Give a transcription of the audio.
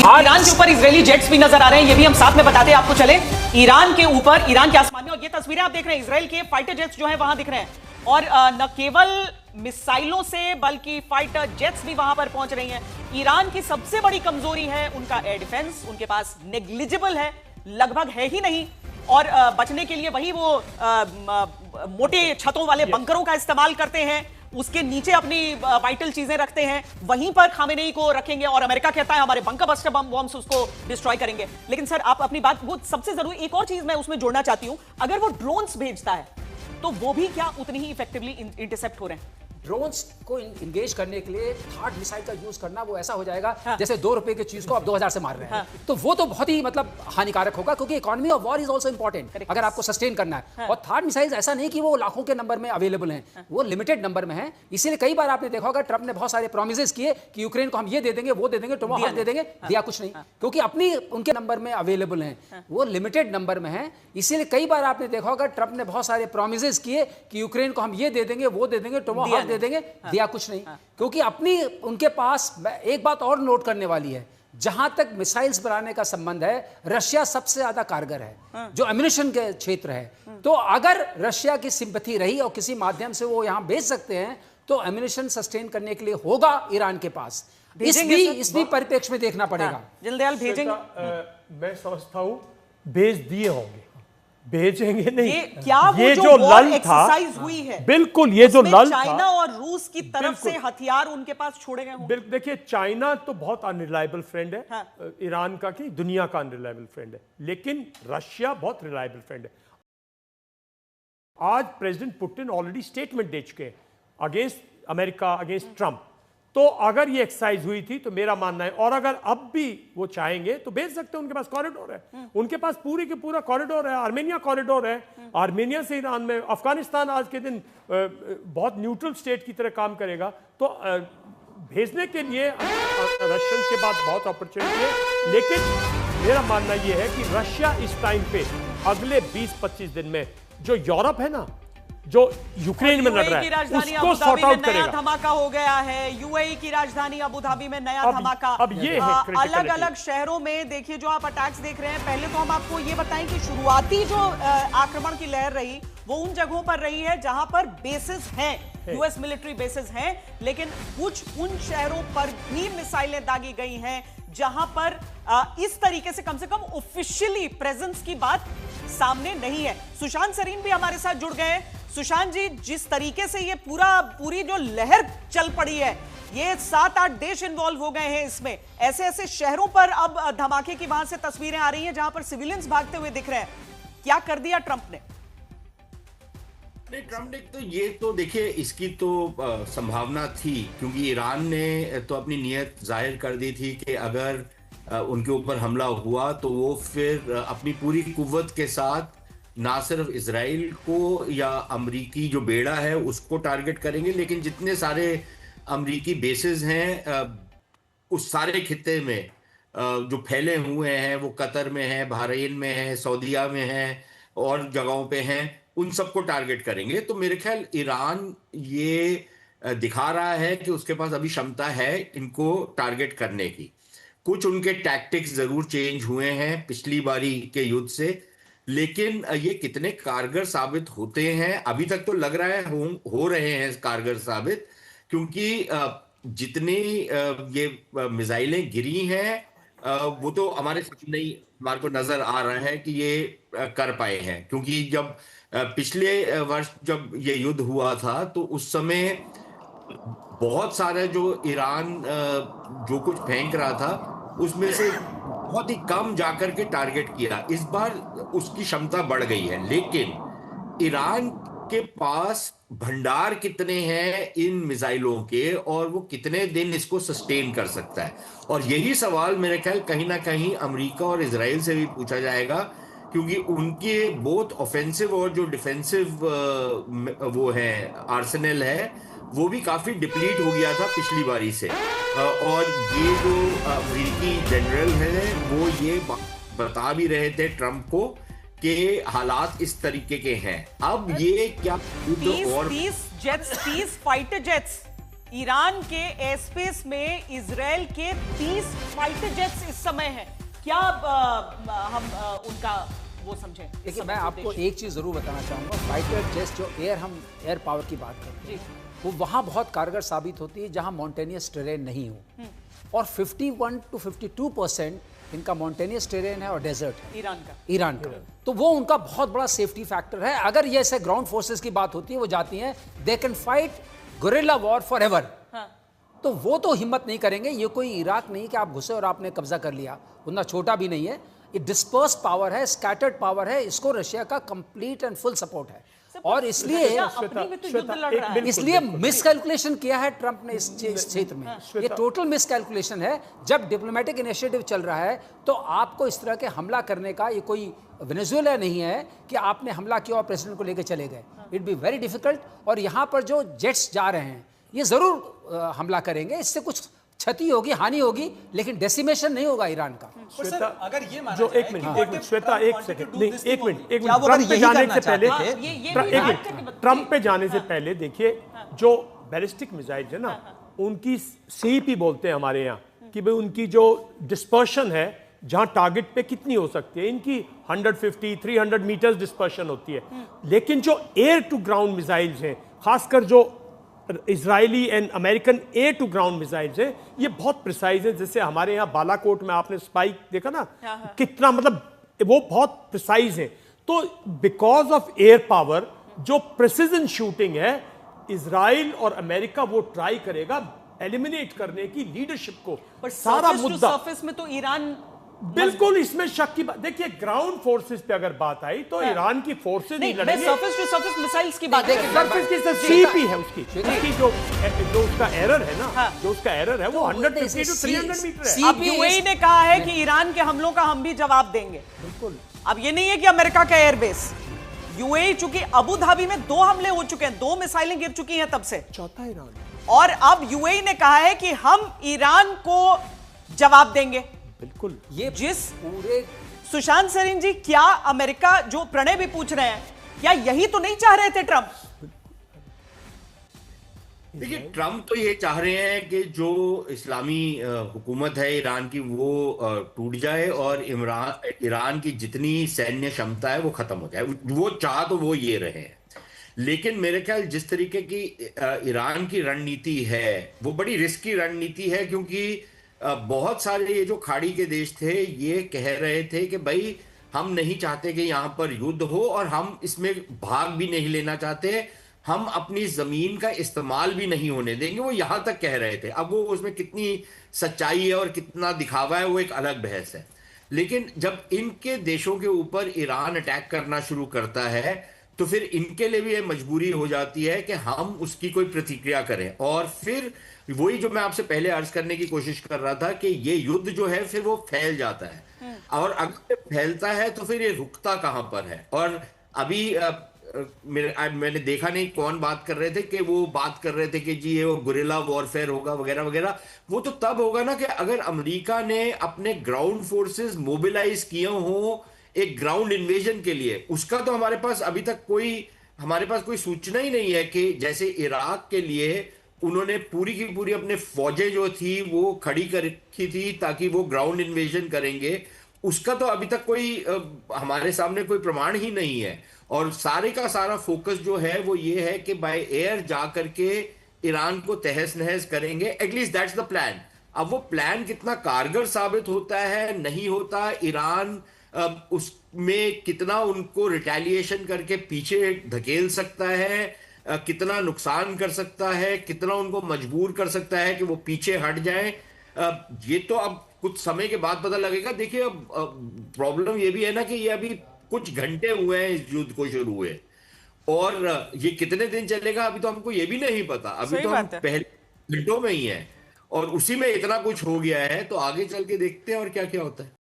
Iran के ऊपर Israeli jets भी नजर आ रहे हैं, ये भी हम साथ में बताते हैं आपको चले। ईरान के ऊपर, ईरान के आसमान में, और ये तस्वीरें आप देख रहे हैं, इजरायल के फाइटर जेट्स जो हैं वहां दिख रहे हैं, और न केवल मिसाइलों से बल्कि फाइटर जेट्स भी वहां पर पहुंच रही हैं। ईरान की सबसे बड़ी कमजोरी है उनका एयर डिफेंस, उनके पास नेग्लिजिबल है, लगभग है ही नहीं, और बचने के लिए वही वो मोटे छतों वाले बंकरों का इस्तेमाल करते हैं, उसके नीचे अपनी वाइटल चीजें रखते हैं, वहीं पर खामेनेई को रखेंगे, और अमेरिका कहता है हमारे बंकर बस्टर बम्स उसको डिस्ट्रॉय करेंगे। लेकिन सर आप अपनी बात, वो सबसे जरूरी एक और चीज मैं उसमें जोड़ना चाहती हूं, अगर वो ड्रोन्स भेजता है तो वो भी क्या उतनी ही इफेक्टिवली इंटरसेप्ट हो रहे हैं? ड्रोन्स को इंगेज करने के लिए थर्ड मिसाइल का यूज करना वो ऐसा हो जाएगा जैसे 2 रुपए की चीज को आप 2000 से मार रहे हैं। तो वो तो बहुत ही मतलब हानिकारक होगा, क्योंकि economy of war is also important अगर आपको सस्टेन करना है। और थर्ड मिसाइल ऐसा नहीं कि वो लाखों के नंबर में अवेलेबल हैं, वो लिमिटेड नंबर में हैं। इसीलिए कई बार आपने देखा होगा ट्रंप ने बहुत सारे प्रोमिसेस किए कि यूक्रेन को हम ये दे देंगे, वो दे देंगे, टोमाहॉक दे देंगे, दिया कुछ नहीं, क्योंकि अपनी उनके नंबर में अवेलेबल हैं, वो लिमिटेड नंबर में हैं। इसीलिए कई बार आपने देखा होगा ट्रंप ने बहुत सारे प्रोमिसेस किए कि यूक्रेन को हम ये दे देंगे, वो दे देंगे, टोमाहॉक दे देंगे, दिया कुछ नहीं, क्योंकि अपनी उनके पास एक बात और नोट करने वाली है, जहां तक मिसाइल्स बनाने का संबंध है रशिया सबसे ज्यादा कारगर है, जो एम्युनिशन के क्षेत्र है। तो अगर रशिया की सिंपैथी रही और किसी माध्यम से वो यहां भेज सकते हैं तो एम्युनिशन सस्टेन करने के लिए होगा ईरान के पास। इस भी परिप्रेक्ष्य में देखना पड़ेगा। जलदयाल भेजेंगे, मैं समझता हूं भेज दिए होंगे, भेजेंगे नहीं। ये जो लल एक्सरसाइज हुई है, बिल्कुल ये जो लल था, चाइना और रूस की तरफ से हथियार उनके पास छोड़े गए होंगे। देखिए चाइना तो बहुत अनरिलायबल फ्रेंड है, हाँ। ईरान का कि दुनिया का अनरिलायबल फ्रेंड है, लेकिन रशिया बहुत रिलायबल फ्रेंड है। आज प्रेसिडेंट पुतिन ऑलरेडी स्टेटमेंट दे चुके हैं अगेंस्ट अमेरिका, अगेंस्ट ट्रंप। तो अगर ये एक्सरसाइज हुई थी तो मेरा मानना है, और अगर अब भी वो चाहेंगे तो भेज सकते हैं, उनके पास कॉरिडोर है, उनके पास पूरी के पूरा कॉरिडोर है, आर्मेनिया कॉरिडोर है, आर्मेनिया से ईरान में, अफगानिस्तान आज के दिन बहुत न्यूट्रल स्टेट की तरह काम करेगा। तो भेजने के लिए रशियन के बाद बहुत अपॉर्चुनिटी है, लेकिन मेरा मानना यह है कि रशिया इस टाइम पे अगले 20-25 दिन में जो यूरोप है ना, जो यूक्रेन में लड़ रहा है, उसको सॉर्ट आउट करेगा। नया धमाका हो गया है, यूएई की राजधानी अबू धाबी में नया धमाका। अब ये है अलग अलग शहरों में देखिए जो आप अटैक्स देख रहे हैं। पहले तो हम आपको ये बताएं कि शुरुआती जो आक्रमण की लहर रही वो उन जगहों पर रही है जहां पर बेसिस हैं, यूएस मिलिट्री बेसिस हैं, लेकिन कुछ उन शहरों पर भी मिसाइलें दागी गई हैं जहां पर इस तरीके से कम ऑफिशियली प्रेजेंस की बात सामने नहीं है। सुशांत सरीन भी हमारे साथ जुड़ गए हैं। सुशांत जी, जिस तरीके से ये पूरी जो लहर चल पड़ी है, ये 7-8 देश इन्वॉल्व हो गए हैं इसमें, ऐसे ऐसे शहरों पर अब धमाके की वहां से तस्वीरें आ रही हैं जहां पर सिविलियंस भागते हुए दिख रहे हैं। क्या कर दिया ट्रंप ने? ट्रंप ने तो ये तो देखिए इसकी तो संभावना थी, क्योंकि ईरान ने तो अपनी नीयत जाहिर कर दी थी कि अगर उनके ऊपर हमला हुआ तो वो फिर अपनी पूरी कुव्वत के साथ ना सिर्फ इजराइल को या अमरीकी जो बेड़ा है उसको टारगेट करेंगे, लेकिन जितने सारे अमरीकी बेसेस हैं उस सारे खित्ते में जो फैले हुए हैं, वो कतर में है, बहरीन में है, सऊदीया में है और जगहों पे हैं, उन सबको टारगेट करेंगे। तो मेरे ख्याल ईरान ये दिखा रहा है कि उसके पास अभी क्षमता है इनको टारगेट करने की। कुछ उनके टैक्टिक्स जरूर चेंज हुए हैं पिछली बारी के युद्ध से, लेकिन ये कितने कारगर साबित होते हैं अभी तक तो लग रहा है हो रहे हैं कारगर साबित, क्योंकि जितनी ये मिसाइलें गिरी हैं वो तो हमारे को नजर आ रहा है कि ये कर पाए हैं। क्योंकि जब पिछले वर्ष जब ये युद्ध हुआ था तो उस समय बहुत सारे जो ईरान जो कुछ फेंक रहा था उसमें से बहुत ही कम जाकर के टारगेट किया। इस बार उसकी क्षमता बढ़ गई है, लेकिन ईरान के पास भंडार कितने हैं इन मिसाइलों के और वो कितने दिन इसको सस्टेन कर सकता है, और यही सवाल मेरे ख्याल कहीं ना कहीं अमेरिका और इजराइल से भी पूछा जाएगा, क्योंकि उनके बोथ ऑफेंसिव और जो डिफेंसिव वो है आर्सेनल है वो भी काफी डिप्लीट हो गया था पिछली बारी से। और ये जो अमेरिकी जनरल है वो ये बता भी रहे थे ट्रंप को कि हालात इस तरीके के हैं। अब ये क्या 30 फाइटर जेट्स ईरान के एयर स्पेस में इजराइल के 30 फाइटर जेट्स इस समय हैं। क्या हम उनका वो समझें? देखिए, मैं आपको एक चीज जरूर बताना चाहूंगा। फाइटर जेट्स जो हम एयर पावर की बात करते हैं, वो वहां बहुत कारगर साबित होती है जहां माउंटेनियस टेरेन नहीं हो। और 51 to 52% इनका माउंटेनियस टेरेन है और डेजर्ट है ईरान का। तो वो उनका बहुत बड़ा सेफ्टी फैक्टर है। अगर ये ऐसे ग्राउंड फोर्सेस की बात होती है, वो जाती हैं, they can fight guerrilla war for ever. तो वो तो हिम्मत नहीं करेंगे। ये कोई इराक नहीं कि आप घुसे और आपने कब्जा कर लिया, उतना छोटा भी नहीं है। ये डिस्पर्स पावर है, स्कैटर्ड पावर है। इसको रशिया का कंप्लीट एंड फुल सपोर्ट है। और इसलिए मिसकैलकुलेशन किया है ट्रंप ने इस क्षेत्र में। ये टोटल मिसकैलकुलेशन है। जब डिप्लोमेटिक इनिशिएटिव चल रहा है तो आपको इस तरह के हमला करने का, ये कोई वेनेजुएला नहीं है कि आपने हमला किया और प्रेसिडेंट को लेकर चले गए। It be very difficult. और यहाँ पर जो जेट्स जा रहे हैं, ये जरूर हमला करेंगे। इससे कुछ क्षति होगी, हानि होगी, लेकिन डेसिमेशन नहीं होगा ईरान का। श्वेता, अगर ये माना जो जाए एक मिनट कि श्वेता, एक सेकंड, नहीं, एक मिनट क्या वो ट्रंप पे यही जाने करना से पहले, चाहते ट्रंप पे जाने से पहले देखिए, जो बैलिस्टिक मिसाइल है ना, उनकी सीईपी बोलते हैं हमारे यहाँ कि भाई उनकी जो डिस्पर्शन है, जहां टारगेट पे कितनी हो सकती है, इनकी 150 300 मीटर्स डिस्पर्शन होती है। लेकिन जो एयर टू ग्राउंड मिसाइल्स हैं, खासकर जो Israeli and American air to ground missiles हैं, ये बहुत प्रिसाइज है। जैसे हमारे यहाँ बालाकोट में आपने स्पाइक देखा ना, कितना मतलब वो बहुत प्रिसाइज है। तो बिकॉज ऑफ एयर पावर, जो प्रिसिजन शूटिंग है, इजराइल और अमेरिका वो ट्राई करेगा एलिमिनेट करने की लीडरशिप को। पर सारा मुद्दा सरफेस में तो ईरान, बिल्कुल इसमें शक की बात। देखिए, ग्राउंड फोर्सेस पे अगर बात आई तो ईरान की फोर्सेस नहीं लड़ेंगे। सरफेस टू सरफेस मिसाइल्स की बात देखिए, सरफेस की सीपी है उसकी जो उसका एरर है ना, जो उसका एरर है वो 150 to 300 मीटर है। अब यूएई ने कहा है कि ईरान के हमलों का हम भी जवाब देंगे। बिल्कुल। अब ये नहीं है कि अमेरिका का एयरबेस, यूएई, चूंकि अबू धाबी में 2 हमले हो चुके हैं, 2 मिसाइलें गिर चुकी हैं तब से, चौथा ईरान, और अब यूएई ने कहा है कि हम ईरान को जवाब देंगे। बिल्कुल। ये जिस पूरे सुशांत सरीन जी, क्या अमेरिका, जो प्रणय भी पूछ रहे हैं, क्या यही तो नहीं चाह रहे थे ट्रंप? देखिए, ट्रंप तो ये चाह रहे हैं कि जो इस्लामी हुकूमत है ईरान की, वो टूट जाए और ईरान की जितनी सैन्य क्षमता है वो खत्म हो जाए। वो चाह तो वो ये रहे हैं। लेकिन मेरे ख्याल जिस तरीके की ईरान की रणनीति है, वो बड़ी रिस्की रणनीति है, क्योंकि बहुत सारे ये जो खाड़ी के देश थे, ये कह रहे थे कि भाई हम नहीं चाहते कि यहाँ पर युद्ध हो, और हम इसमें भाग भी नहीं लेना चाहते, हम अपनी जमीन का इस्तेमाल भी नहीं होने देंगे। वो यहाँ तक कह रहे थे। अब वो उसमें कितनी सच्चाई है और कितना दिखावा है, वो एक अलग बहस है। लेकिन जब इनके देशों के ऊपर ईरान अटैक करना शुरू करता है, तो फिर इनके लिए भी ये मजबूरी हो जाती है कि हम उसकी कोई प्रतिक्रिया करें। और फिर वही जो मैं आपसे पहले अर्ज करने की कोशिश कर रहा था कि ये युद्ध जो है फिर वो फैल जाता है, और अगर फैलता है तो फिर ये रुकता कहां पर है। और अभी मैंने देखा नहीं कौन बात कर रहे थे कि वो बात कर रहे थे कि जी ये वो गुरिल्ला वॉरफेयर होगा वगैरह वगैरह। वो तो तब होगा ना कि अगर अमेरिका ने अपने ग्राउंड फोर्सेस मोबिलाइज किए हों एक ग्राउंड इन्वेजन के लिए। उसका तो हमारे पास अभी तक कोई सूचना ही नहीं है कि जैसे इराक के लिए उन्होंने पूरी की पूरी अपने फौजें जो थी वो खड़ी कर रखी थी ताकि वो ग्राउंड इन्वेजन करेंगे। उसका तो अभी तक कोई हमारे सामने कोई प्रमाण ही नहीं है। और सारे का सारा फोकस जो है वो ये है कि बाय एयर जा करके ईरान को तहस नहस करेंगे। At least that's the plan. अब वो प्लान कितना कारगर साबित होता है नहीं होता, ईरान उसमें कितना उनको रिटेलिएशन करके पीछे धकेल सकता है, कितना नुकसान कर सकता है, कितना उनको मजबूर कर सकता है कि वो पीछे हट जाएं, ये तो अब कुछ समय के बाद पता लगेगा। देखिए, अब प्रॉब्लम ये भी है ना कि ये अभी कुछ घंटे हुए हैं इस युद्ध को शुरू हुए, और ये कितने दिन चलेगा अभी तो हमको ये भी नहीं पता। अभी तो हम पहले घंटों में ही हैं और उसी में इतना कुछ हो गया है। तो आगे चल के देखते हैं और क्या क्या होता है।